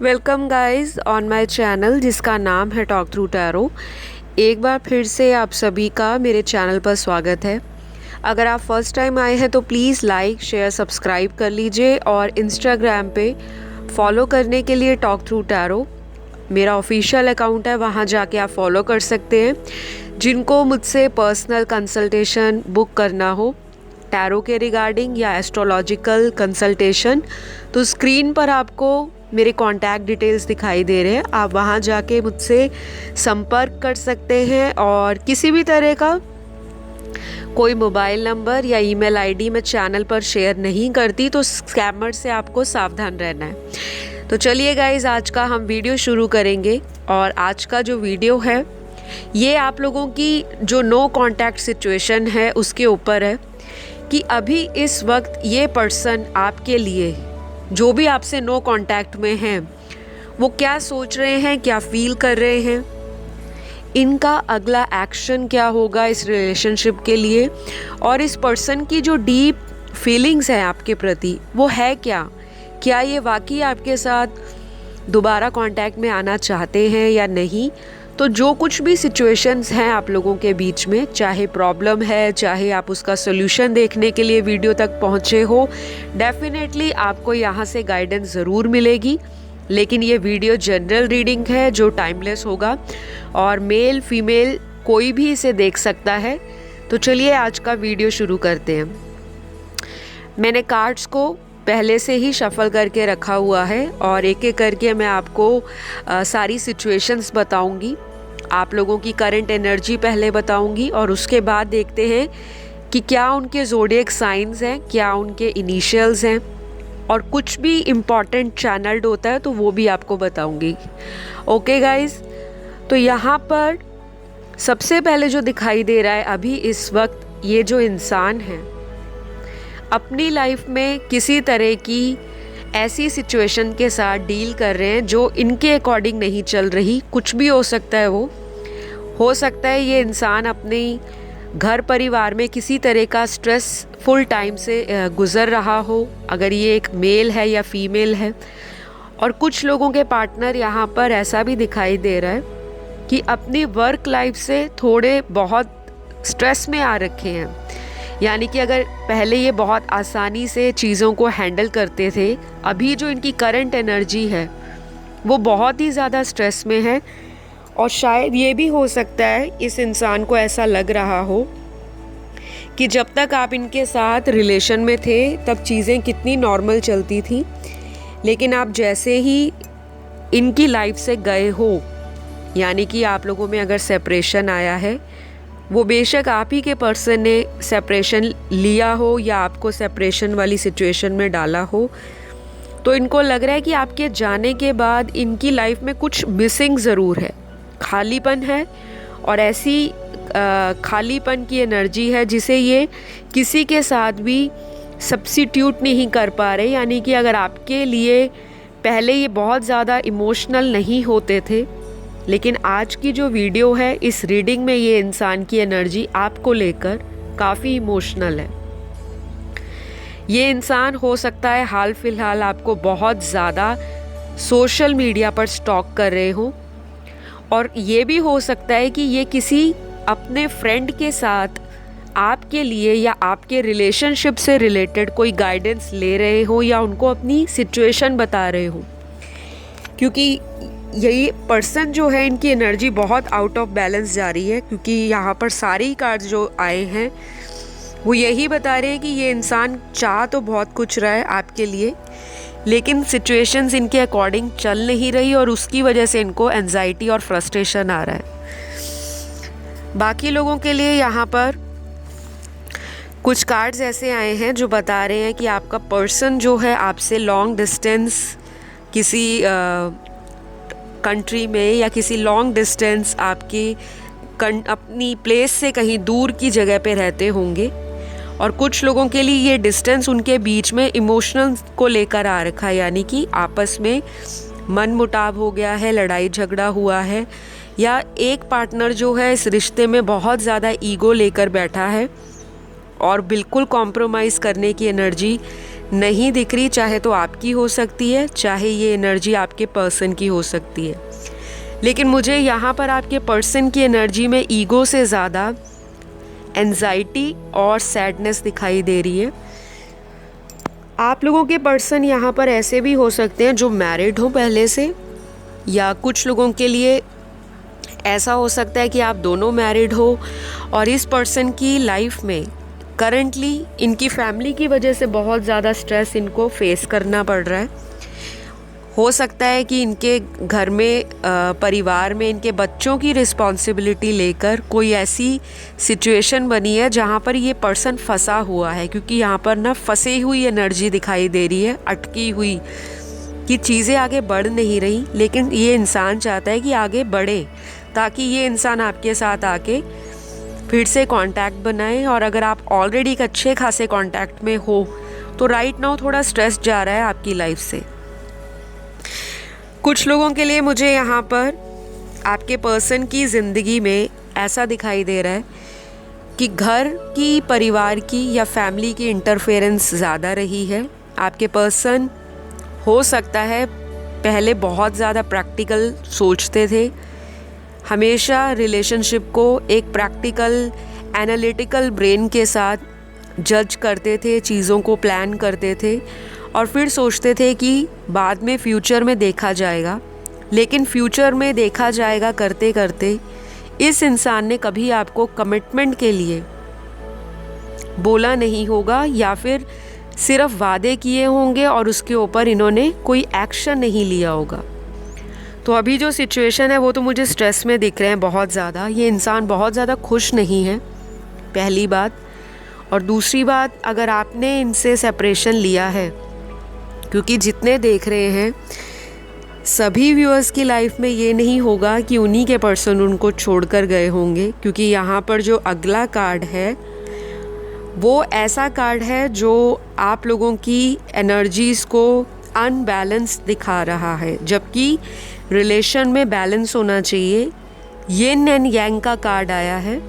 Welcome guys on my channel जिसका नाम है टॉक थ्रू टैरो। एक बार फिर से आप सभी का मेरे चैनल पर स्वागत है। अगर आप फर्स्ट टाइम आए हैं तो प्लीज़ लाइक शेयर सब्सक्राइब कर लीजिए और इंस्टाग्राम पे फॉलो करने के लिए टॉक थ्रू टैरो मेरा ऑफिशियल अकाउंट है, वहाँ जाके आप फॉलो कर सकते हैं। जिनको मुझसे पर्सनल कंसल्टेशन बुक करना हो टैरो के रिगार्डिंग या एस्ट्रोलॉजिकल कंसल्टेशन, तो स्क्रीन पर आपको मेरे कॉन्टैक्ट डिटेल्स दिखाई दे रहे हैं। आप वहाँ जाके मुझसे संपर्क कर सकते हैं और किसी भी तरह का कोई मोबाइल नंबर या ईमेल आईडी मैं चैनल पर शेयर नहीं करती, तो स्कैमर से आपको सावधान रहना है। तो चलिए गाइज, आज का हम वीडियो शुरू करेंगे। और आज का जो वीडियो है ये आप लोगों की जो नो कॉन्टैक्ट सिचुएशन है उसके ऊपर है कि अभी इस वक्त ये पर्सन आपके लिए, जो भी आपसे नो कांटेक्ट में हैं, वो क्या सोच रहे हैं, क्या फील कर रहे हैं, इनका अगला एक्शन क्या होगा इस रिलेशनशिप के लिए, और इस पर्सन की जो डीप फीलिंग्स हैं आपके प्रति वो है क्या ये वाकई आपके साथ दोबारा कांटेक्ट में आना चाहते हैं या नहीं। तो जो कुछ भी सिचुएशंस हैं आप लोगों के बीच में, चाहे प्रॉब्लम है, चाहे आप उसका सोल्यूशन देखने के लिए वीडियो तक पहुँचे हो, डेफिनेटली आपको यहाँ से गाइडेंस ज़रूर मिलेगी। लेकिन ये वीडियो जनरल रीडिंग है जो टाइमलेस होगा और मेल फीमेल कोई भी इसे देख सकता है। तो चलिए आज का वीडियो शुरू करते हैं। मैंने कार्ड्स को पहले से ही शफल करके रखा हुआ है और एक एक करके मैं आपको सारी सिचुएशंस बताऊंगी। आप लोगों की करंट एनर्जी पहले बताऊंगी और उसके बाद देखते हैं कि क्या उनके ज़ोडिएक साइंस हैं, क्या उनके इनिशियल्स हैं, और कुछ भी इम्पॉर्टेंट चैनल्ड होता है तो वो भी आपको बताऊंगी। ओके गाइज, तो यहाँ पर सबसे पहले जो दिखाई दे रहा है अभी इस वक्त, ये जो इंसान है अपनी लाइफ में किसी तरह की ऐसी सिचुएशन के साथ डील कर रहे हैं जो इनके अकॉर्डिंग नहीं चल रही। कुछ भी हो सकता है, वो हो सकता है ये इंसान अपने घर परिवार में किसी तरह का स्ट्रेस फुल टाइम से गुज़र रहा हो, अगर ये एक मेल है या फीमेल है। और कुछ लोगों के पार्टनर यहाँ पर ऐसा भी दिखाई दे रहा है कि अपनी वर्क लाइफ से थोड़े बहुत स्ट्रेस में आ रखे हैं। यानी कि अगर पहले ये बहुत आसानी से चीज़ों को हैंडल करते थे, अभी जो इनकी करंट एनर्जी है वो बहुत ही ज़्यादा स्ट्रेस में है। और शायद ये भी हो सकता है इस इंसान को ऐसा लग रहा हो कि जब तक आप इनके साथ रिलेशन में थे तब चीज़ें कितनी नॉर्मल चलती थी, लेकिन आप जैसे ही इनकी लाइफ से गए हो, यानी कि आप लोगों में अगर सेपरेशन आया है, वो बेशक आप ही के पर्सन ने सेपरेशन लिया हो या आपको सेपरेशन वाली सिचुएशन में डाला हो, तो इनको लग रहा है कि आपके जाने के बाद इनकी लाइफ में कुछ मिसिंग ज़रूर है, खालीपन है। और ऐसी खालीपन की एनर्जी है जिसे ये किसी के साथ भी सब्स्टिट्यूट नहीं कर पा रहे। यानी कि अगर आपके लिए पहले ये बहुत ज़्यादा इमोशनल नहीं होते थे, लेकिन आज की जो वीडियो है इस रीडिंग में ये इंसान की एनर्जी आपको लेकर काफ़ी इमोशनल है। ये इंसान हो सकता है हाल फिलहाल आपको बहुत ज़्यादा सोशल मीडिया पर स्टॉक कर रहे हो, और ये भी हो सकता है कि ये किसी अपने फ्रेंड के साथ आपके लिए या आपके रिलेशनशिप से रिलेटेड कोई गाइडेंस ले रहे हो या उनको अपनी सिचुएशन बता रहे हो। क्योंकि यही पर्सन जो है, इनकी एनर्जी बहुत आउट ऑफ बैलेंस जा रही है, क्योंकि यहाँ पर सारे ही कार्ड्स जो आए हैं वो यही बता रहे हैं कि ये इंसान चाह तो बहुत कुछ रहा है आपके लिए, लेकिन सिचुएशंस इनके अकॉर्डिंग चल नहीं रही और उसकी वजह से इनको एंजाइटी और फ्रस्ट्रेशन आ रहा है। बाकी लोगों के लिए यहाँ पर कुछ कार्ड्स ऐसे आए हैं जो बता रहे हैं कि आपका पर्सन जो है आपसे लॉन्ग डिस्टेंस किसी कंट्री में या किसी लॉन्ग डिस्टेंस आपकी अपनी प्लेस से कहीं दूर की जगह पे रहते होंगे। और कुछ लोगों के लिए ये डिस्टेंस उनके बीच में इमोशनल को लेकर आ रखा है, यानी कि आपस में मन मुटाव हो गया है, लड़ाई झगड़ा हुआ है, या एक पार्टनर जो है इस रिश्ते में बहुत ज़्यादा ईगो लेकर बैठा है और बिल्कुल कॉम्प्रोमाइज़ करने की एनर्जी नहीं दिख रही, चाहे तो आपकी हो सकती है, चाहे ये एनर्जी आपके पर्सन की हो सकती है। लेकिन मुझे यहाँ पर आपके पर्सन की एनर्जी में ईगो से ज़्यादा एंजाइटी और सैडनेस दिखाई दे रही है। आप लोगों के पर्सन यहाँ पर ऐसे भी हो सकते हैं जो मैरिड हो पहले से, या कुछ लोगों के लिए ऐसा हो सकता है कि आप दोनों मैरिड हो और इस पर्सन की लाइफ में करंटली इनकी फैमिली की वजह से बहुत ज़्यादा स्ट्रेस इनको फेस करना पड़ रहा है। हो सकता है कि इनके घर में परिवार में इनके बच्चों की रिस्पॉन्सिबिलिटी लेकर कोई ऐसी सिचुएशन बनी है जहाँ पर ये पर्सन फंसा हुआ है, क्योंकि यहाँ पर ना फंसी हुई एनर्जी दिखाई दे रही है, अटकी हुई, कि चीज़ें आगे बढ़ नहीं रही। लेकिन ये इंसान चाहता है कि आगे बढ़े, ताकि ये इंसान आपके साथ आके फिर से कांटेक्ट बनाए। और अगर आप ऑलरेडी एक अच्छे खासे कांटेक्ट में हो तो राइट नाउ थोड़ा स्ट्रेस जा रहा है आपकी लाइफ से। कुछ लोगों के लिए मुझे यहाँ पर आपके पर्सन की ज़िंदगी में ऐसा दिखाई दे रहा है कि घर की, परिवार की या फैमिली की इंटरफेरेंस ज़्यादा रही है। आपके पर्सन हो सकता है पहले बहुत ज़्यादा प्रैक्टिकल सोचते थे, हमेशा रिलेशनशिप को एक प्रैक्टिकल एनालिटिकल ब्रेन के साथ जज करते थे, चीज़ों को प्लान करते थे और फिर सोचते थे कि बाद में फ्यूचर में देखा जाएगा। लेकिन फ्यूचर में देखा जाएगा करते करते इस इंसान ने कभी आपको कमिटमेंट के लिए बोला नहीं होगा, या फिर सिर्फ वादे किए होंगे और उसके ऊपर इन्होंने कोई एक्शन नहीं लिया होगा। तो अभी जो सिचुएशन है वो तो मुझे स्ट्रेस में दिख रहे हैं बहुत ज़्यादा। ये इंसान बहुत ज़्यादा खुश नहीं है, पहली बात। और दूसरी बात, अगर आपने इनसे सेपरेशन लिया है, क्योंकि जितने देख रहे हैं सभी व्यूअर्स की लाइफ में ये नहीं होगा कि उन्हीं के पर्सन उनको छोड़कर गए होंगे, क्योंकि यहाँ पर जो अगला कार्ड है वो ऐसा कार्ड है जो आप लोगों की एनर्जीज़ को अनबैलेंस दिखा रहा है, जबकि रिलेशन में बैलेंस होना चाहिए। यिन एंड यांग का कार्ड आया है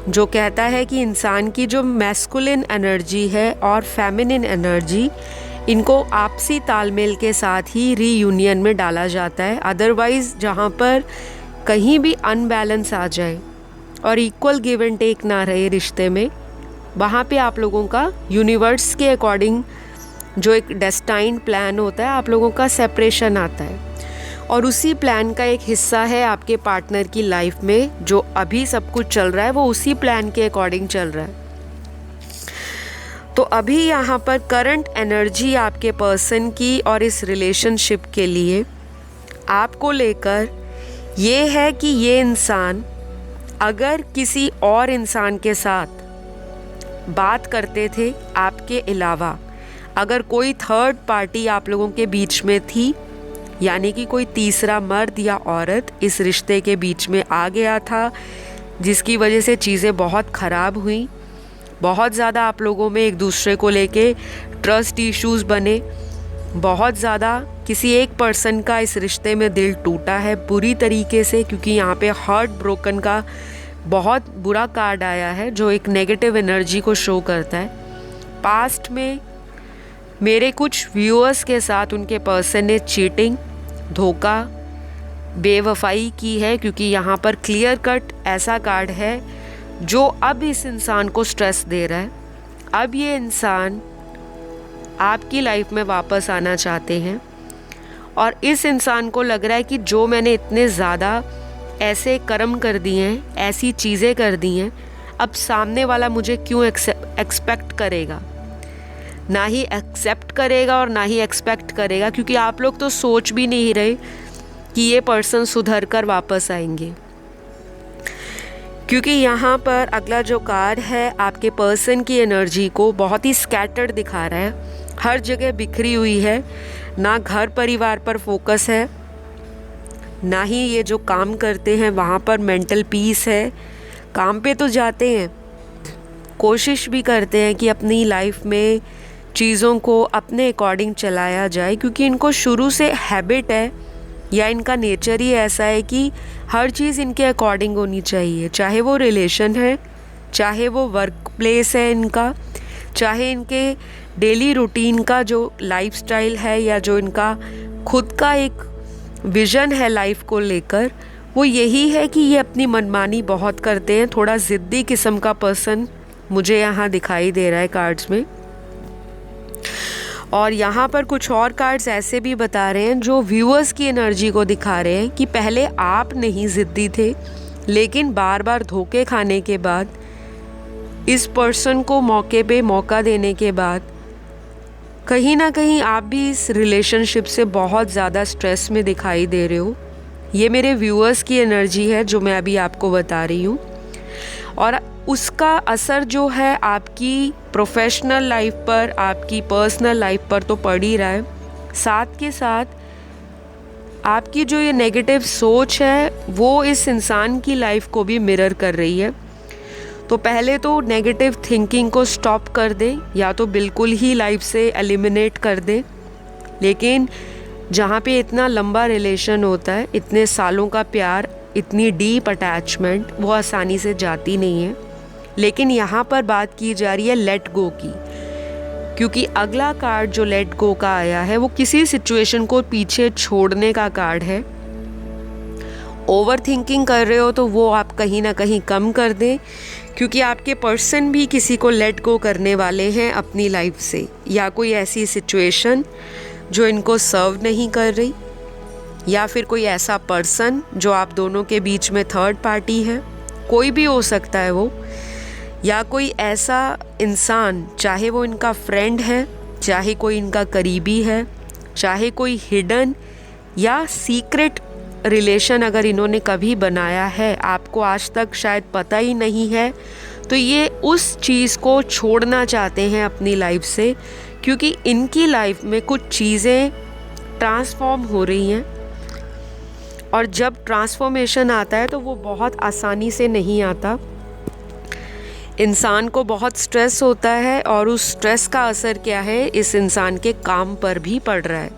जो कहता है कि इंसान की जो मैस्कुलिन एनर्जी है और फेमिनिन एनर्जी, इनको आपसी तालमेल के साथ ही रीयूनियन में डाला जाता है। अदरवाइज़ जहाँ पर कहीं भी अनबैलेंस आ जाए और इक्वल गिव एंड टेक ना रहे रिश्ते में, वहाँ पे आप लोगों का यूनिवर्स के अकॉर्डिंग जो एक डेस्टाइन प्लान होता है, आप लोगों का सेपरेशन आता है। और उसी प्लान का एक हिस्सा है आपके पार्टनर की लाइफ में जो अभी सब कुछ चल रहा है, वो उसी प्लान के अकॉर्डिंग चल रहा है। तो अभी यहाँ पर करंट एनर्जी आपके पर्सन की और इस रिलेशनशिप के लिए आपको लेकर ये है कि ये इंसान अगर किसी और इंसान के साथ बात करते थे आपके अलावा, अगर कोई थर्ड पार्टी आप लोगों के बीच में थी, यानी कि कोई तीसरा मर्द या औरत इस रिश्ते के बीच में आ गया था, जिसकी वजह से चीज़ें बहुत ख़राब हुई, बहुत ज़्यादा आप लोगों में एक दूसरे को लेके ट्रस्ट इश्यूज़ बने, बहुत ज़्यादा किसी एक पर्सन का इस रिश्ते में दिल टूटा है बुरी तरीके से, क्योंकि यहाँ पे हार्ट ब्रोकन का बहुत बुरा कार्ड आया है जो एक नेगेटिव एनर्जी को शो करता है। पास्ट में मेरे कुछ व्यूअर्स के साथ उनके पर्सन ने चीटिंग, धोखा, बेवफाई की है, क्योंकि यहाँ पर क्लियर कट ऐसा कार्ड है जो अब इस इंसान को स्ट्रेस दे रहा है। अब ये इंसान आपकी लाइफ में वापस आना चाहते हैं और इस इंसान को लग रहा है कि जो मैंने इतने ज़्यादा ऐसे कर्म कर दिए हैं, ऐसी चीज़ें कर दी हैं, अब सामने वाला मुझे क्यों एक्सपेक्ट करेगा, ना ही एक्सेप्ट करेगा और ना ही एक्सपेक्ट करेगा, क्योंकि आप लोग तो सोच भी नहीं रहे कि ये पर्सन सुधर कर वापस आएंगे। क्योंकि यहाँ पर अगला जो कार्ड है आपके पर्सन की एनर्जी को बहुत ही स्कैटर्ड दिखा रहा है, हर जगह बिखरी हुई है, ना घर परिवार पर फोकस है, ना ही ये जो काम करते हैं वहाँ पर मेंटल पीस है। काम पे तो जाते हैं, कोशिश भी करते हैं कि अपनी लाइफ में चीज़ों को अपने अकॉर्डिंग चलाया जाए, क्योंकि इनको शुरू से हैबिट है या इनका नेचर ही ऐसा है कि हर चीज़ इनके अकॉर्डिंग होनी चाहिए, चाहे वो रिलेशन है, चाहे वो वर्क प्लेस है इनका, चाहे इनके डेली रूटीन का जो लाइफस्टाइल है या जो इनका खुद का एक विज़न है लाइफ को लेकर, वो यही है कि ये अपनी मनमानी बहुत करते हैं। थोड़ा ज़िद्दी किस्म का पर्सन मुझे यहाँ दिखाई दे रहा है कार्ड्स में। और यहाँ पर कुछ और कार्ड्स ऐसे भी बता रहे हैं जो व्यूअर्स की एनर्जी को दिखा रहे हैं कि पहले आप नहीं ज़िद्दी थे, लेकिन बार बार धोखे खाने के बाद, इस पर्सन को मौके पे मौका देने के बाद कहीं ना कहीं आप भी इस रिलेशनशिप से बहुत ज़्यादा स्ट्रेस में दिखाई दे रहे हो। ये मेरे व्यूअर्स की एनर्जी है जो मैं अभी आपको बता रही हूँ, और उसका असर जो है आपकी प्रोफेशनल लाइफ पर, आपकी पर्सनल लाइफ पर तो पड़ ही रहा है। साथ के साथ आपकी जो ये नेगेटिव सोच है वो इस इंसान की लाइफ को भी मिरर कर रही है। तो पहले तो नेगेटिव थिंकिंग को स्टॉप कर दें, या तो बिल्कुल ही लाइफ से एलिमिनेट कर दें। लेकिन जहाँ पे इतना लंबा रिलेशन होता है, इतने सालों का प्यार, इतनी डीप अटैचमेंट, वो आसानी से जाती नहीं है। लेकिन यहाँ पर बात की जा रही है लेट गो की, क्योंकि अगला कार्ड जो लेट गो का आया है वो किसी सिचुएशन को पीछे छोड़ने का कार्ड है। ओवर थिंकिंग कर रहे हो तो वो आप कहीं ना कहीं कम कर दें, क्योंकि आपके पर्सन भी किसी को लेट गो करने वाले हैं अपनी लाइफ से, या कोई ऐसी सिचुएशन जो इनको सर्व नहीं कर रही, या फिर कोई ऐसा पर्सन जो आप दोनों के बीच में थर्ड पार्टी है, कोई भी हो सकता है वो, या कोई ऐसा इंसान, चाहे वो इनका फ्रेंड है, चाहे कोई इनका करीबी है, चाहे कोई हिडन या सीक्रेट रिलेशन अगर इन्होंने कभी बनाया है, आपको आज तक शायद पता ही नहीं है, तो ये उस चीज़ को छोड़ना चाहते हैं अपनी लाइफ से, क्योंकि इनकी लाइफ में कुछ चीज़ें ट्रांसफॉर्म हो रही हैं। और जब ट्रांसफॉर्मेशन आता है तो वो बहुत आसानी से नहीं आता। इंसान को बहुत स्ट्रेस होता है, और उस स्ट्रेस का असर क्या है, इस इंसान के काम पर भी पड़ रहा है।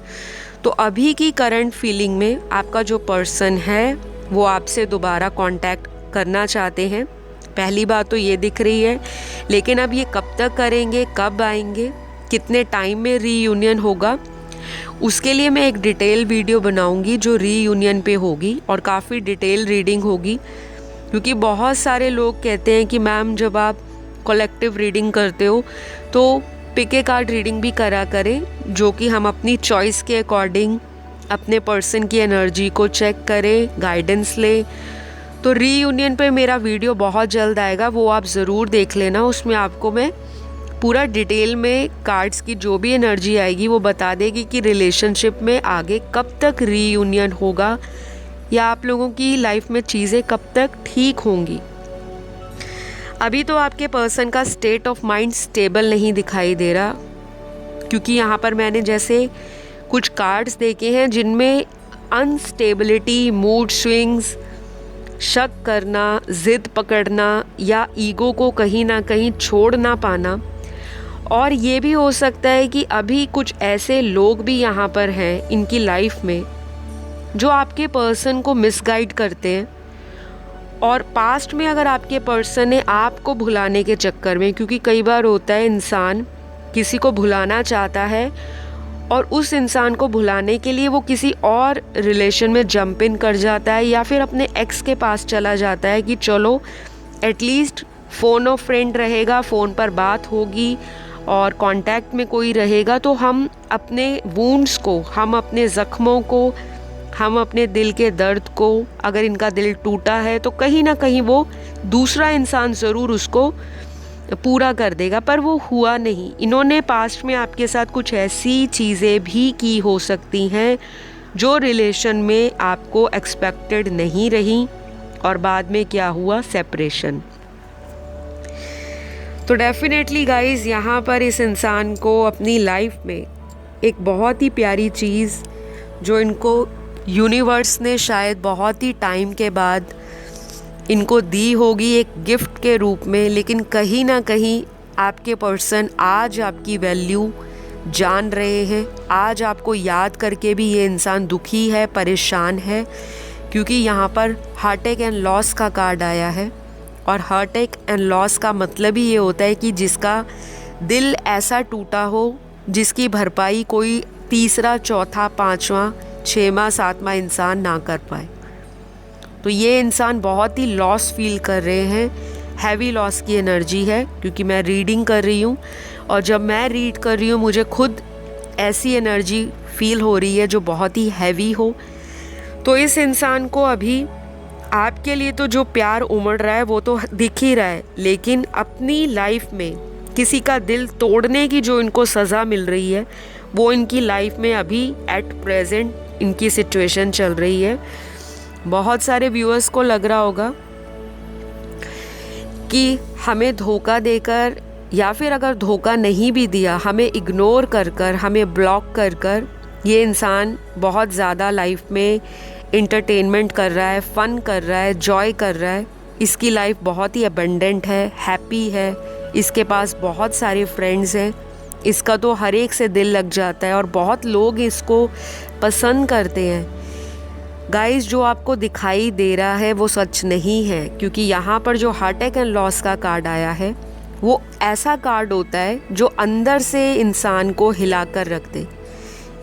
तो अभी की करंट फीलिंग में आपका जो पर्सन है वो आपसे दोबारा कांटेक्ट करना चाहते हैं, पहली बात तो ये दिख रही है। लेकिन अब ये कब तक करेंगे, कब आएंगे, कितने टाइम में रीयूनियन होगा, उसके लिए मैं एक डिटेल वीडियो बनाऊंगी जो रीयूनियन पे होगी, और काफ़ी डिटेल रीडिंग होगी। क्योंकि बहुत सारे लोग कहते हैं कि मैम जब आप कलेक्टिव रीडिंग करते हो तो पिक ए कार्ड रीडिंग भी करा करें, जो कि हम अपनी चॉइस के अकॉर्डिंग अपने पर्सन की एनर्जी को चेक करें, गाइडेंस लें। तो रीयूनियन पे मेरा वीडियो बहुत जल्द आएगा, वो आप ज़रूर देख लेना। उसमें आपको मैं पूरा डिटेल में कार्ड्स की जो भी एनर्जी आएगी वो बता देगी कि रिलेशनशिप में आगे कब तक रीयूनियन होगा, या आप लोगों की लाइफ में चीज़ें कब तक ठीक होंगी। अभी तो आपके पर्सन का स्टेट ऑफ माइंड स्टेबल नहीं दिखाई दे रहा, क्योंकि यहाँ पर मैंने जैसे कुछ कार्ड्स देखे हैं जिनमें अनस्टेबिलिटी, मूड स्विंग्स, शक करना, ज़िद पकड़ना, या ईगो को कहीं ना कहीं छोड़ ना पाना। और ये भी हो सकता है कि अभी कुछ ऐसे लोग भी यहाँ पर हैं इनकी लाइफ में जो आपके पर्सन को मिसगाइड करते हैं। और पास्ट में अगर आपके पर्सन ने आपको भुलाने के चक्कर में, क्योंकि कई बार होता है इंसान किसी को भुलाना चाहता है और उस इंसान को भुलाने के लिए वो किसी और रिलेशन में जंप इन कर जाता है, या फिर अपने एक्स के पास चला जाता है कि चलो एटलीस्ट फ़ोन ऑफ फ्रेंड रहेगा, फ़ोन पर बात होगी और कांटेक्ट में कोई रहेगा, तो हम अपने वुंड्स को, हम अपने ज़ख्मों को, हम अपने दिल के दर्द को, अगर इनका दिल टूटा है तो कहीं ना कहीं वो दूसरा इंसान ज़रूर उसको पूरा कर देगा। पर वो हुआ नहीं। इन्होंने पास्ट में आपके साथ कुछ ऐसी चीज़ें भी की हो सकती हैं जो रिलेशन में आपको एक्सपेक्टेड नहीं रही, और बाद में क्या हुआ, सेपरेशन। तो डेफिनेटली गाइज़, यहाँ पर इस इंसान को अपनी लाइफ में एक बहुत ही प्यारी चीज़ जो इनको यूनिवर्स ने शायद बहुत ही टाइम के बाद इनको दी होगी एक गिफ्ट के रूप में, लेकिन कहीं ना कहीं आपके पर्सन आज आपकी वैल्यू जान रहे हैं। आज आपको याद करके भी ये इंसान दुखी है, परेशान है, क्योंकि यहाँ पर हार्टएक एंड लॉस का कार्ड आया है। और हार्टएक एंड लॉस का मतलब ही ये होता है कि जिसका दिल ऐसा टूटा हो जिसकी भरपाई कोई तीसरा, चौथा, पांचवा, छठवां, सातवां इंसान ना कर पाए। तो ये इंसान बहुत ही लॉस फील कर रहे हैं, हैवी लॉस की एनर्जी है, क्योंकि मैं रीडिंग कर रही हूँ और जब मैं रीड कर रही हूँ मुझे खुद ऐसी एनर्जी फील हो रही है जो बहुत ही हैवी हो। तो इस इंसान को अभी आपके लिए तो जो प्यार उमड़ रहा है वो तो दिख ही रहा है, लेकिन अपनी लाइफ में किसी का दिल तोड़ने की जो इनको सज़ा मिल रही है वो इनकी लाइफ में अभी एट प्रेजेंट इनकी सिचुएशन चल रही है। बहुत सारे व्यूअर्स को लग रहा होगा कि हमें धोखा देकर, या फिर अगर धोखा नहीं भी दिया, हमें इग्नोर कर कर, हमें ब्लॉक कर कर ये इंसान बहुत ज़्यादा लाइफ में इंटरटेनमेंट कर रहा है, फ़न कर रहा है, जॉय कर रहा है। इसकी लाइफ बहुत ही अबंडेंट है, हैप्पी है, इसके पास बहुत सारे फ्रेंड्स हैं, इसका तो हर एक से दिल लग जाता है और बहुत लोग इसको पसंद करते हैं। गाइस, जो आपको दिखाई दे रहा है वो सच नहीं है, क्योंकि यहाँ पर जो हार्ट एंड लॉस का कार्ड आया है वो ऐसा कार्ड होता है जो अंदर से इंसान को हिला कर रख दे।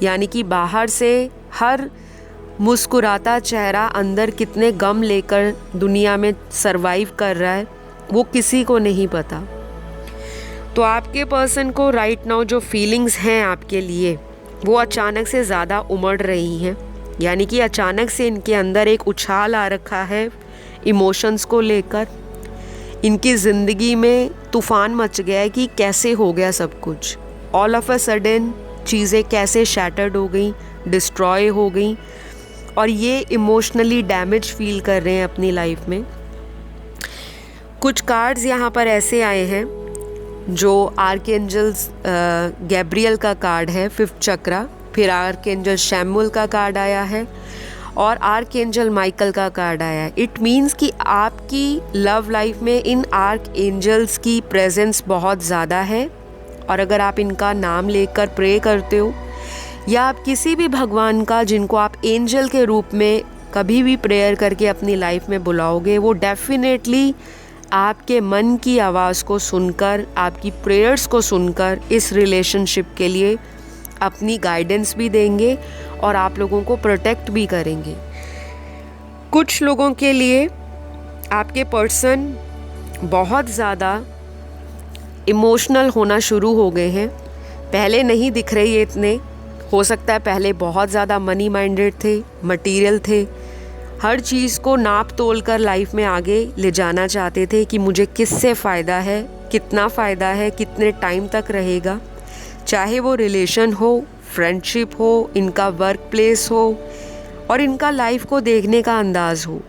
यानी कि बाहर से हर मुस्कुराता चेहरा अंदर कितने गम लेकर दुनिया में सरवाइव कर रहा है वो किसी को नहीं पता। तो आपके पर्सन को राइट नाउ जो फीलिंग्स हैं आपके लिए वो अचानक से ज़्यादा उमड़ रही हैं। यानी कि अचानक से इनके अंदर एक उछाल आ रखा है इमोशंस को लेकर। इनकी ज़िंदगी में तूफ़ान मच गया है कि कैसे हो गया सब कुछ। ऑल ऑफ अ सडन चीज़ें कैसे शैटर्ड हो गई, डिस्ट्रॉय हो गई, और ये इमोशनली डैमेज फील कर रहे हैं अपनी लाइफ में। कुछ कार्ड्स यहाँ पर ऐसे आए हैं जो आर्कएंजल्स गैब्रियल का कार्ड है, 5th चक्रा, फिर आर्कएंजल शैमुएल का कार्ड आया है और आर्कएंजल माइकल का कार्ड आया है। इट मीन्स कि आपकी लव लाइफ में इन आर्कएंजल्स की प्रेजेंस बहुत ज़्यादा है, और अगर आप इनका नाम लेकर प्रे करते हो या आप किसी भी भगवान का जिनको आप एंजल के रूप में कभी भी प्रेयर करके अपनी लाइफ में बुलाओगे, वो डेफिनेटली आपके मन की आवाज़ को सुनकर, आपकी प्रेयर्स को सुनकर इस रिलेशनशिप के लिए अपनी गाइडेंस भी देंगे और आप लोगों को प्रोटेक्ट भी करेंगे। कुछ लोगों के लिए आपके पर्सन बहुत ज़्यादा इमोशनल होना शुरू हो गए हैं। पहले नहीं दिख रहे ये इतने, हो सकता है पहले बहुत ज़्यादा मनी माइंडेड थे, मटीरियल थे, हर चीज़ को नाप तोल कर लाइफ में आगे ले जाना चाहते थे कि मुझे किससे फ़ायदा है, कितना फ़ायदा है, कितने टाइम तक रहेगा, चाहे वो रिलेशन हो, फ्रेंडशिप हो, इनका वर्क प्लेस हो और इनका लाइफ को देखने का अंदाज़ हो।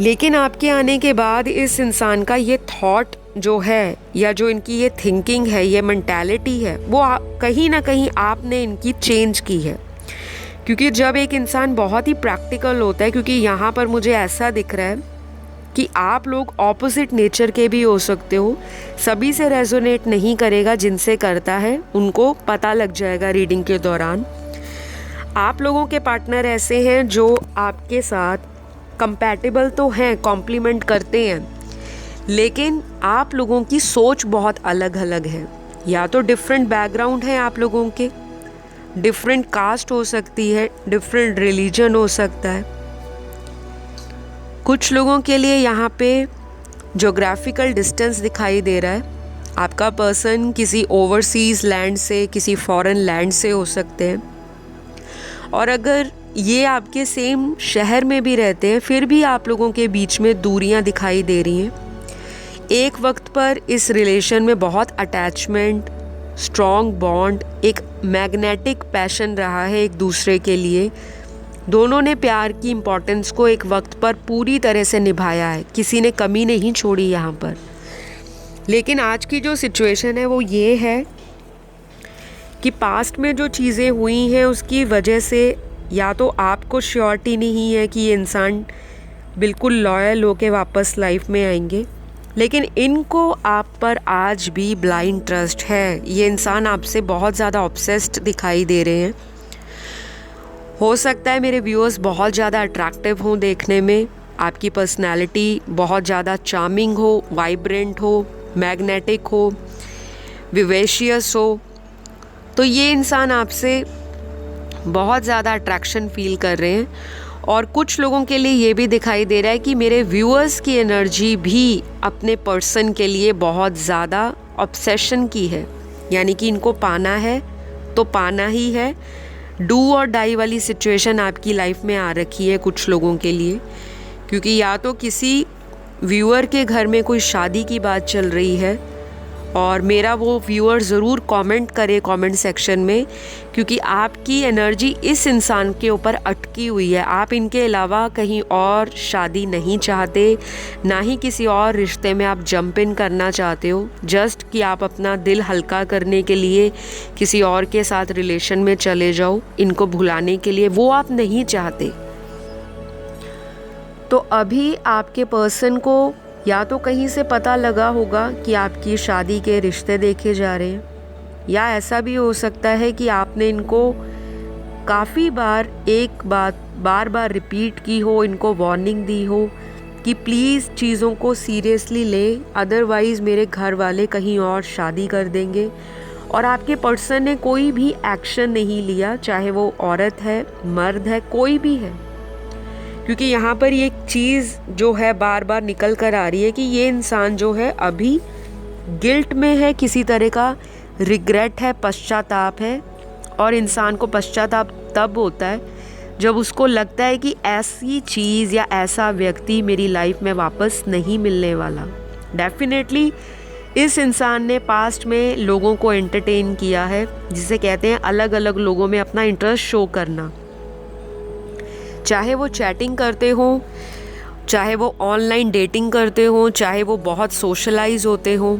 लेकिन आपके आने के बाद इस इंसान का ये थॉट जो है, या जो इनकी ये थिंकिंग है, ये मेंटालिटी है, वो कहीं ना कहीं आपने इनकी चेंज की है। क्योंकि जब एक इंसान बहुत ही प्रैक्टिकल होता है, क्योंकि यहाँ पर मुझे ऐसा दिख रहा है कि आप लोग ऑपोजिट नेचर के भी हो सकते हो, सभी से रेजोनेट नहीं करेगा, जिनसे करता है उनको पता लग जाएगा रीडिंग के दौरान। आप लोगों के पार्टनर ऐसे हैं जो आपके साथ कंपैटिबल तो हैं, कॉम्प्लीमेंट करते हैं, लेकिन आप लोगों की सोच बहुत अलग अलग है। या तो डिफरेंट बैकग्राउंड है आप लोगों के, डिफरेंट कास्ट हो सकती है, डिफरेंट रिलीजन हो सकता है। कुछ लोगों के लिए यहाँ पे ज्योग्राफिकल डिस्टेंस दिखाई दे रहा है। आपका पर्सन किसी ओवरसीज़ लैंड से, किसी फॉरेन लैंड से हो सकते हैं, और अगर ये आपके सेम शहर में भी रहते हैं फिर भी आप लोगों के बीच में दूरियां दिखाई दे रही हैं। एक वक्त पर इस रिलेशन में बहुत अटैचमेंट, स्ट्रॉन्ग बॉन्ड, एक मैग्नेटिक पैशन रहा है एक दूसरे के लिए। दोनों ने प्यार की इम्पोर्टेंस को एक वक्त पर पूरी तरह से निभाया है, किसी ने कमी नहीं छोड़ी यहाँ पर। लेकिन आज की जो सिचुएशन है वो ये है कि पास्ट में जो चीज़ें हुई हैं उसकी वजह से या तो आपको श्योरिटी नहीं है कि ये इंसान बिल्कुल लॉयल होके वापस लाइफ में आएंगे, लेकिन इनको आप पर आज भी ब्लाइंड ट्रस्ट है। ये इंसान आपसे बहुत ज़्यादा ऑब्सेस्ड दिखाई दे रहे हैं। हो सकता है मेरे व्यूअर्स बहुत ज़्यादा अट्रैक्टिव हों देखने में, आपकी पर्सनैलिटी बहुत ज़्यादा चार्मिंग हो, वाइब्रेंट हो, मैग्नेटिक हो, विवेशियस हो, तो ये इंसान आपसे बहुत ज़्यादा अट्रैक्शन फील कर रहे हैं। और कुछ लोगों के लिए ये भी दिखाई दे रहा है कि मेरे व्यूअर्स की एनर्जी भी अपने पर्सन के लिए बहुत ज़्यादा ऑब्सेशन की है, यानी कि इनको पाना है तो पाना ही है। डू और डाई वाली सिचुएशन आपकी लाइफ में आ रखी है कुछ लोगों के लिए, क्योंकि या तो किसी व्यूअर के घर में कोई शादी की बात चल रही है, और मेरा वो व्यूअर ज़रूर कमेंट करे कमेंट सेक्शन में, क्योंकि आपकी एनर्जी इस इंसान के ऊपर अटकी हुई है। आप इनके अलावा कहीं और शादी नहीं चाहते, ना ही किसी और रिश्ते में आप जंप इन करना चाहते हो, जस्ट कि आप अपना दिल हल्का करने के लिए किसी और के साथ रिलेशन में चले जाओ, इनको भुलाने के लिए, वो आप नहीं चाहते। तो अभी आपके पर्सन को या तो कहीं से पता लगा होगा कि आपकी शादी के रिश्ते देखे जा रहे हैं, या ऐसा भी हो सकता है कि आपने इनको काफ़ी बार एक बात बार बार रिपीट की हो, इनको वार्निंग दी हो कि प्लीज़ चीज़ों को सीरियसली लें, अदरवाइज़ मेरे घर वाले कहीं और शादी कर देंगे। और आपके पर्सन ने कोई भी एक्शन नहीं लिया, चाहे वो औरत है, मर्द है, कोई भी है, क्योंकि यहाँ पर ये चीज़ जो है बार बार निकल कर आ रही है कि ये इंसान जो है अभी गिल्ट में है, किसी तरह का रिग्रेट है, पश्चाताप है। और इंसान को पश्चाताप तब होता है जब उसको लगता है कि ऐसी चीज़ या ऐसा व्यक्ति मेरी लाइफ में वापस नहीं मिलने वाला। डेफिनेटली इस इंसान ने पास्ट में लोगों को एंटरटेन किया है, जिसे कहते हैं अलग अलग लोगों में अपना इंटरेस्ट शो करना, चाहे वो चैटिंग करते हों, चाहे वो ऑनलाइन डेटिंग करते हों, चाहे वो बहुत सोशलाइज होते हों,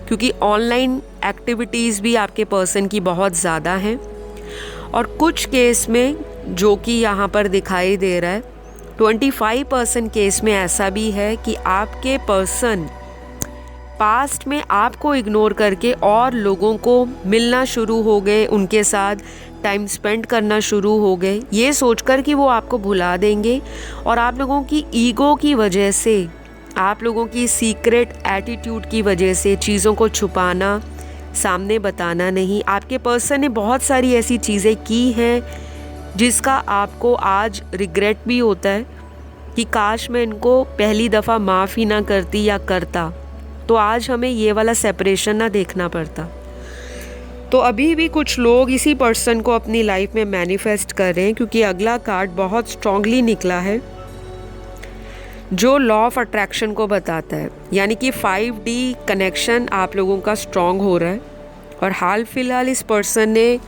क्योंकि ऑनलाइन एक्टिविटीज़ भी आपके पर्सन की बहुत ज़्यादा हैं। और कुछ केस में जो कि यहाँ पर दिखाई दे रहा है, 25% केस में ऐसा भी है कि आपके पर्सन पास्ट में आपको इग्नोर करके और लोगों को मिलना शुरू हो गए, उनके साथ टाइम स्पेंड करना शुरू हो गए, ये सोचकर कि वो आपको भुला देंगे। और आप लोगों की ईगो की वजह से, आप लोगों की सीक्रेट एटीट्यूड की वजह से, चीज़ों को छुपाना, सामने बताना नहीं, आपके पर्सन ने बहुत सारी ऐसी चीज़ें की हैं जिसका आपको आज रिग्रेट भी होता है कि काश मैं इनको पहली दफ़ा माफ़ ही ना करती या करता, तो आज हमें ये वाला सेपरेशन ना देखना पड़ता। तो अभी भी कुछ लोग इसी पर्सन को अपनी लाइफ में मैनिफेस्ट कर रहे हैं, क्योंकि अगला कार्ड बहुत स्ट्रांगली निकला है जो लॉ ऑफ अट्रैक्शन को बताता है, यानी कि 5D कनेक्शन आप लोगों का स्ट्रांग हो रहा है। और हाल फिलहाल इस पर्सन ने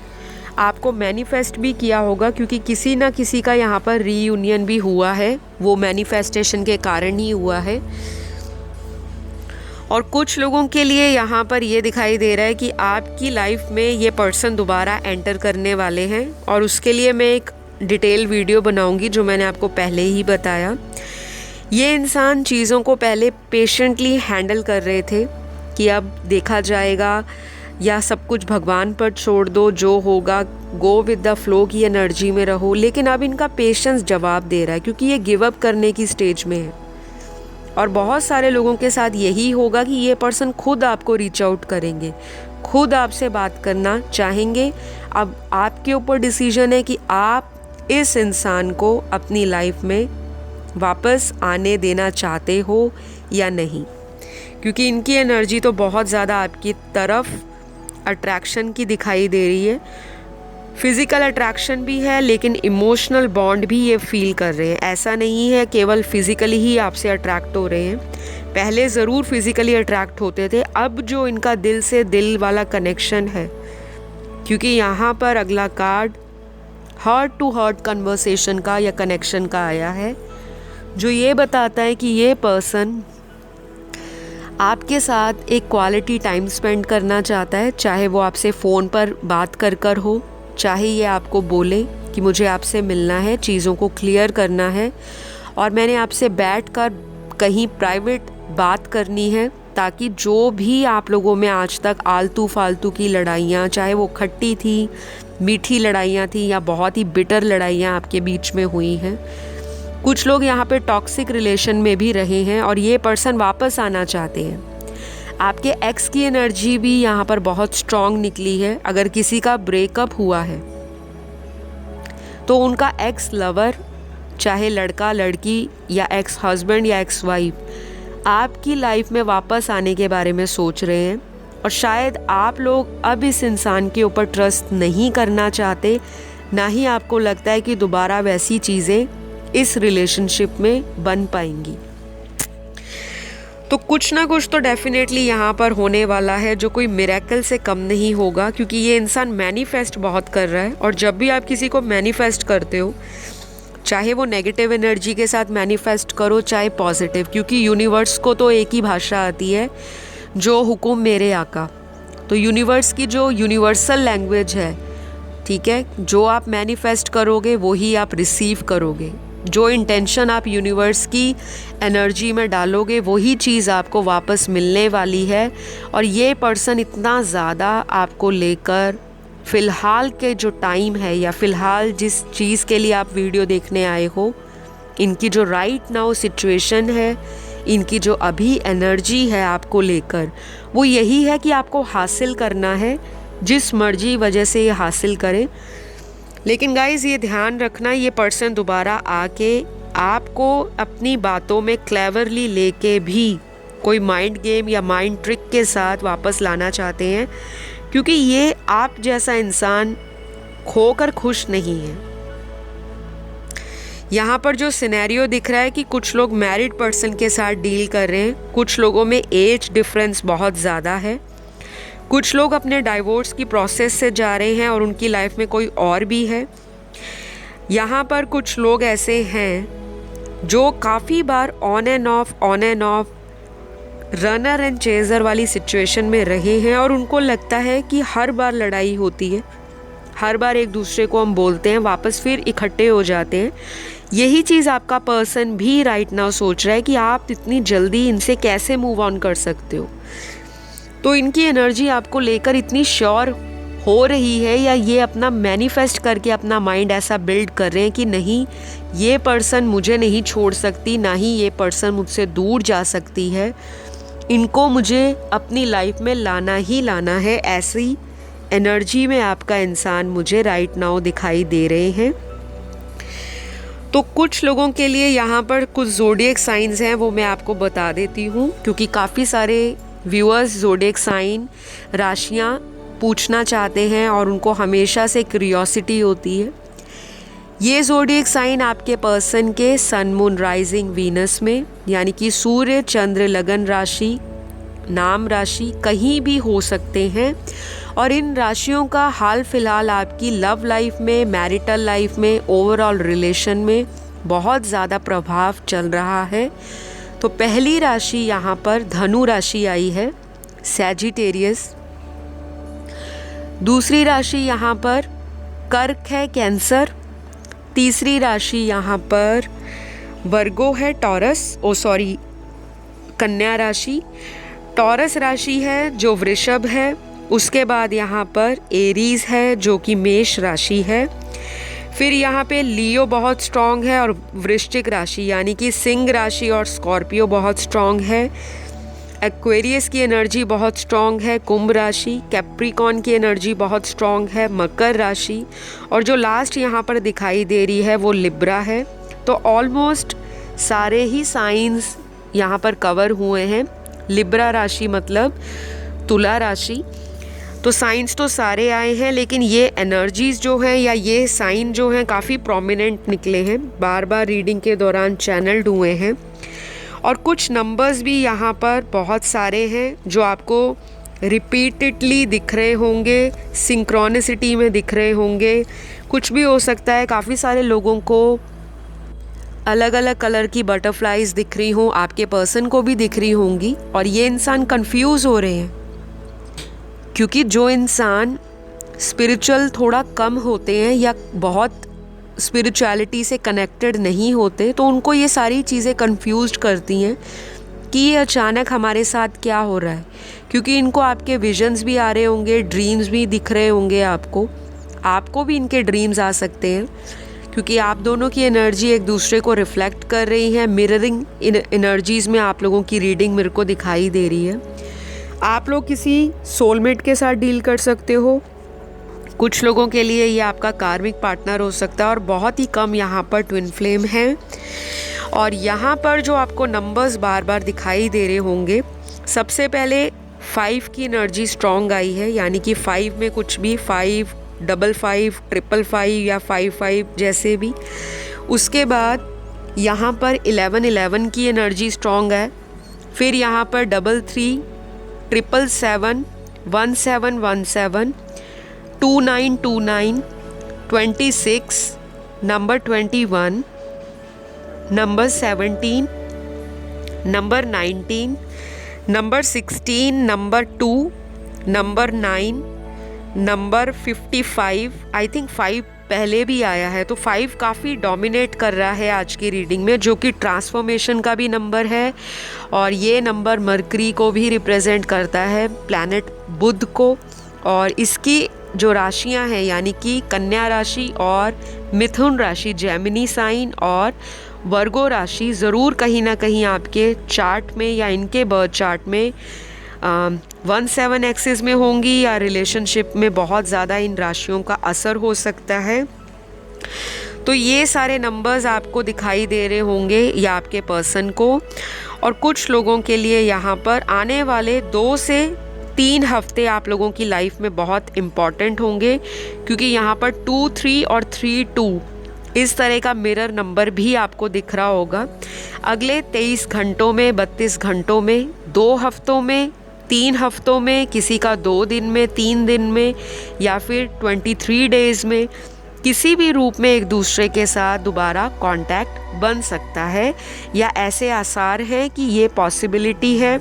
आपको मैनिफेस्ट भी किया होगा, क्योंकि किसी ना किसी का यहाँ पर रीयूनियन भी हुआ है, वो मैनिफेस्टेशन के कारण ही हुआ है। और कुछ लोगों के लिए यहाँ पर ये दिखाई दे रहा है कि आपकी लाइफ में ये पर्सन दोबारा एंटर करने वाले हैं, और उसके लिए मैं एक डिटेल वीडियो बनाऊंगी, जो मैंने आपको पहले ही बताया। ये इंसान चीज़ों को पहले पेशेंटली हैंडल कर रहे थे कि अब देखा जाएगा, या सब कुछ भगवान पर छोड़ दो, जो होगा गो विद द फ्लो की एनर्जी में रहो। लेकिन अब इनका पेशेंस जवाब दे रहा है, क्योंकि ये गिव अप करने की स्टेज में है। और बहुत सारे लोगों के साथ यही होगा कि ये पर्सन खुद आपको रीच आउट करेंगे, खुद आपसे बात करना चाहेंगे। अब आपके ऊपर डिसीजन है कि आप इस इंसान को अपनी लाइफ में वापस आने देना चाहते हो या नहीं, क्योंकि इनकी एनर्जी तो बहुत ज़्यादा आपकी तरफ अट्रैक्शन की दिखाई दे रही है। फिज़िकल अट्रैक्शन भी है, लेकिन इमोशनल बॉन्ड भी ये फील कर रहे हैं। ऐसा नहीं है केवल फिज़िकली ही आपसे अट्रैक्ट हो रहे हैं, पहले ज़रूर फिज़िकली अट्रैक्ट होते थे, अब जो इनका दिल से दिल वाला कनेक्शन है, क्योंकि यहाँ पर अगला card heart to heart conversation का या कनेक्शन का आया है, जो ये बताता है कि ये पर्सन आपके साथ एक क्वालिटी टाइम स्पेंड करना चाहता है, चाहे वो आपसे फ़ोन पर बात कर हो, चाहे ये आपको बोले कि मुझे आपसे मिलना है, चीज़ों को क्लियर करना है और मैंने आपसे बैठकर कहीं प्राइवेट बात करनी है, ताकि जो भी आप लोगों में आज तक आलतू फालतू की लड़ाइयाँ, चाहे वो खट्टी थी, मीठी लड़ाइयाँ थी या बहुत ही बिटर लड़ाइयाँ आपके बीच में हुई हैं। कुछ लोग यहाँ पे टॉक्सिक रिलेशन में भी रहे हैं और ये पर्सन वापस आना चाहते हैं। आपके एक्स की एनर्जी भी यहाँ पर बहुत स्ट्रॉन्ग निकली है। अगर किसी का ब्रेकअप हुआ है तो उनका एक्स लवर, चाहे लड़का लड़की या एक्स हस्बैंड या एक्स वाइफ, आपकी लाइफ में वापस आने के बारे में सोच रहे हैं। और शायद आप लोग अब इस इंसान के ऊपर ट्रस्ट नहीं करना चाहते, ना ही आपको लगता है कि दोबारा वैसी चीज़ें इस रिलेशनशिप में बन पाएंगी। तो कुछ ना कुछ तो डेफिनेटली यहाँ पर होने वाला है, जो कोई मिरेकल से कम नहीं होगा, क्योंकि ये इंसान मैनिफेस्ट बहुत कर रहा है। और जब भी आप किसी को मैनिफेस्ट करते हो, चाहे वो नेगेटिव एनर्जी के साथ मैनिफेस्ट करो चाहे पॉजिटिव, क्योंकि यूनिवर्स को तो एक ही भाषा आती है, जो हुकुम मेरे आका। तो यूनिवर्स की जो यूनिवर्सल लैंग्वेज है, ठीक है, जो आप मैनिफेस्ट करोगे वो ही आप रिसीव करोगे। जो इंटेंशन आप यूनिवर्स की एनर्जी में डालोगे वही चीज़ आपको वापस मिलने वाली है। और ये पर्सन इतना ज़्यादा आपको लेकर फ़िलहाल के जो टाइम है या फ़िलहाल जिस चीज़ के लिए आप वीडियो देखने आए हो, इनकी जो राइट नाउ सिचुएशन है, इनकी जो अभी एनर्जी है आपको लेकर, वो यही है कि आपको हासिल करना है, जिस मर्जी वजह से ये हासिल करें। लेकिन गाइज़ ये ध्यान रखना, ये पर्सन दोबारा आके आपको अपनी बातों में क्लेवरली लेके भी कोई माइंड गेम या माइंड ट्रिक के साथ वापस लाना चाहते हैं, क्योंकि ये आप जैसा इंसान खोकर खुश नहीं है। यहाँ पर जो सिनेरियो दिख रहा है कि कुछ लोग मैरिड पर्सन के साथ डील कर रहे हैं, कुछ लोगों में एज डिफरेंस बहुत ज़्यादा है, कुछ लोग अपने डाइवोर्स की प्रोसेस से जा रहे हैं और उनकी लाइफ में कोई और भी है। यहाँ पर कुछ लोग ऐसे हैं जो काफ़ी बार on and off runner and chaser वाली सिचुएशन में रहे हैं, और उनको लगता है कि हर बार लड़ाई होती है, हर बार एक दूसरे को हम बोलते हैं, वापस फिर इकट्ठे हो जाते हैं। यही चीज़ आपका पर्सन भी राइट नाउ सोच रहा है कि आप इतनी जल्दी इनसे कैसे मूव ऑन कर सकते हो। तो इनकी एनर्जी आपको लेकर इतनी श्योर हो रही है, या ये अपना मैनिफेस्ट करके अपना माइंड ऐसा बिल्ड कर रहे हैं कि नहीं, ये पर्सन मुझे नहीं छोड़ सकती, ना ही ये पर्सन मुझसे दूर जा सकती है, इनको मुझे अपनी लाइफ में लाना ही लाना है। ऐसी एनर्जी में आपका इंसान मुझे राइट नाउ दिखाई दे रहे हैं। तो कुछ लोगों के लिए यहाँ पर कुछ ज़ोडिएक साइंस हैं, वो मैं आपको बता देती हूँ, क्योंकि काफ़ी सारे व्यूअर्स ज़ोडिएक साइन राशियाँ पूछना चाहते हैं और उनको हमेशा से क्यूरियोसिटी होती है। ये ज़ोडिएक साइन आपके पर्सन के सन मून राइजिंग वीनस में, यानी कि सूर्य चंद्र लगन राशि, नाम राशि कहीं भी हो सकते हैं। और इन राशियों का हाल फिलहाल आपकी लव लाइफ में, मैरिटल लाइफ में, ओवरऑल रिलेशन में बहुत ज़्यादा प्रभाव चल रहा है। तो पहली राशि यहाँ पर धनु राशि आई है, सैजिटेरियस। दूसरी राशि यहाँ पर कर्क है, कैंसर। तीसरी राशि यहाँ पर वर्गो है, कन्या राशि। टॉरस राशि है जो वृषभ है। उसके बाद यहाँ पर एरीज है जो कि मेष राशि है। फिर यहाँ पे लियो बहुत स्ट्रॉन्ग है, और वृश्चिक राशि यानी कि सिंह राशि और स्कॉर्पियो बहुत स्ट्रॉन्ग है। एक्वेरियस की एनर्जी बहुत स्ट्रॉन्ग है, कुंभ राशि। कैप्रिकॉन की एनर्जी बहुत स्ट्रॉन्ग है, मकर राशि। और जो लास्ट यहाँ पर दिखाई दे रही है वो लिब्रा है। तो ऑलमोस्ट सारे ही साइंस यहाँ पर कवर हुए हैं। लिब्रा राशि मतलब तुला राशि। तो साइंस तो सारे आए हैं, लेकिन ये एनर्जीज़ जो हैं या ये साइन जो हैं काफ़ी प्रोमिनेंट निकले हैं, बार बार रीडिंग के दौरान चैनल्ड हुए हैं। और कुछ नंबर्स भी यहाँ पर बहुत सारे हैं जो आपको रिपीटेडली दिख रहे होंगे, सिंक्रोनिसिटी में दिख रहे होंगे। कुछ भी हो सकता है, काफ़ी सारे लोगों को अलग अलग कलर की बटरफ्लाइज दिख रही हों, आपके पर्सन को भी दिख रही होंगी। और ये इंसान कंफ्यूज हो रहे हैं, क्योंकि जो इंसान स्पिरिचुअल थोड़ा कम होते हैं या बहुत स्पिरिचुअलिटी से कनेक्टेड नहीं होते, तो उनको ये सारी चीज़ें कंफ्यूज करती हैं कि ये अचानक हमारे साथ क्या हो रहा है। क्योंकि इनको आपके विजन्स भी आ रहे होंगे, ड्रीम्स भी दिख रहे होंगे आपको भी इनके ड्रीम्स आ सकते हैं, क्योंकि आप दोनों की एनर्जी एक दूसरे को रिफ्लेक्ट कर रही है। मिररिंग एनर्जीज़ में आप लोगों की रीडिंग मेरे को दिखाई दे रही है। आप लोग किसी सोलमेट के साथ डील कर सकते हो, कुछ लोगों के लिए ये आपका कार्मिक पार्टनर हो सकता है और बहुत ही कम यहाँ पर ट्विन फ्लेम हैं। और यहाँ पर जो आपको नंबर्स बार बार दिखाई दे रहे होंगे, सबसे पहले 5 की एनर्जी स्ट्रॉन्ग आई है, यानी कि 5 में कुछ भी 5, 55, 555 या 55 जैसे भी। उसके बाद यहाँ पर 11 की एनर्जी स्ट्रॉन्ग है, फिर यहाँ पर 33, 777, 1717, 2929, 26, number 21, number 17, number 19, number 16, number 2, number 9, number 55। I think 5 पहले भी आया है, तो 5 काफ़ी डोमिनेट कर रहा है आज की रीडिंग में, जो कि ट्रांसफॉर्मेशन का भी नंबर है। और ये नंबर मरकरी को भी रिप्रेजेंट करता है, प्लैनेट बुध को। और इसकी जो राशियां हैं, यानी कि कन्या राशि और मिथुन राशि, जेमिनी साइन और वर्गो राशि, ज़रूर कहीं ना कहीं आपके चार्ट में या इनके बर्थ चार्ट में 1-7 एक्सिस में होंगी, या रिलेशनशिप में बहुत ज़्यादा इन राशियों का असर हो सकता है। तो ये सारे नंबर्स आपको दिखाई दे रहे होंगे या आपके पर्सन को। और कुछ लोगों के लिए यहाँ पर आने वाले 2 से 3 हफ्ते आप लोगों की लाइफ में बहुत इम्पॉर्टेंट होंगे, क्योंकि यहाँ पर 2, 3 और 3, 2 इस तरह का मिरर नंबर भी आपको दिख रहा होगा। अगले 23 घंटों में, 32 घंटों में, 2 हफ्तों में, 3 हफ्तों में, किसी का 2 दिन में, 3 दिन में, या फिर 23 डेज में, किसी भी रूप में एक दूसरे के साथ दोबारा कांटेक्ट बन सकता है, या ऐसे आसार हैं कि ये पॉसिबिलिटी है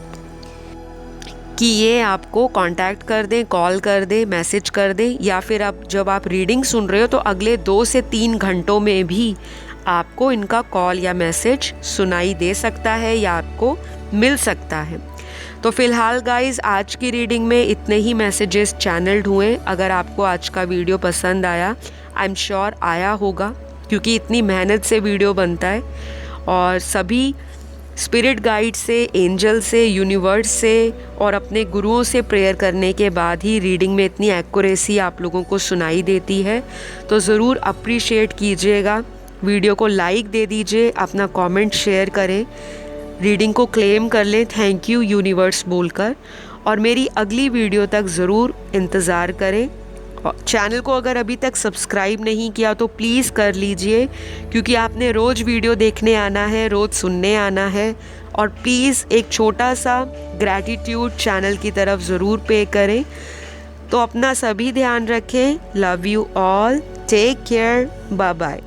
कि ये आपको कांटेक्ट कर दें, कॉल कर दें, मैसेज कर दें, या फिर अब जब आप रीडिंग सुन रहे हो तो अगले 2 से 3 घंटों में भी आपको इनका कॉल या मैसेज सुनाई दे सकता है या आपको मिल सकता है। तो फिलहाल गाइस, आज की रीडिंग में इतने ही मैसेजेस चैनल्ड हुए। अगर आपको आज का वीडियो पसंद आया, आई एम श्योर आया होगा, क्योंकि इतनी मेहनत से वीडियो बनता है और सभी स्पिरिट गाइड से, एंजल से, यूनिवर्स से और अपने गुरुओं से प्रेयर करने के बाद ही रीडिंग में इतनी एक्यूरेसी आप लोगों को सुनाई देती है। तो ज़रूर अप्रिशिएट कीजिएगा, वीडियो को लाइक दे दीजिए, अपना कमेंट शेयर करें, रीडिंग को क्लेम कर लें थैंक यू यूनिवर्स बोलकर। और मेरी अगली वीडियो तक ज़रूर इंतज़ार करें। चैनल को अगर अभी तक सब्सक्राइब नहीं किया तो प्लीज़ कर लीजिए, क्योंकि आपने रोज़ वीडियो देखने आना है, रोज़ सुनने आना है। और प्लीज़ एक छोटा सा ग्रैटिट्यूड चैनल की तरफ ज़रूर पे करें। तो अपना सभी ध्यान रखें। Love you all, take care, bye bye.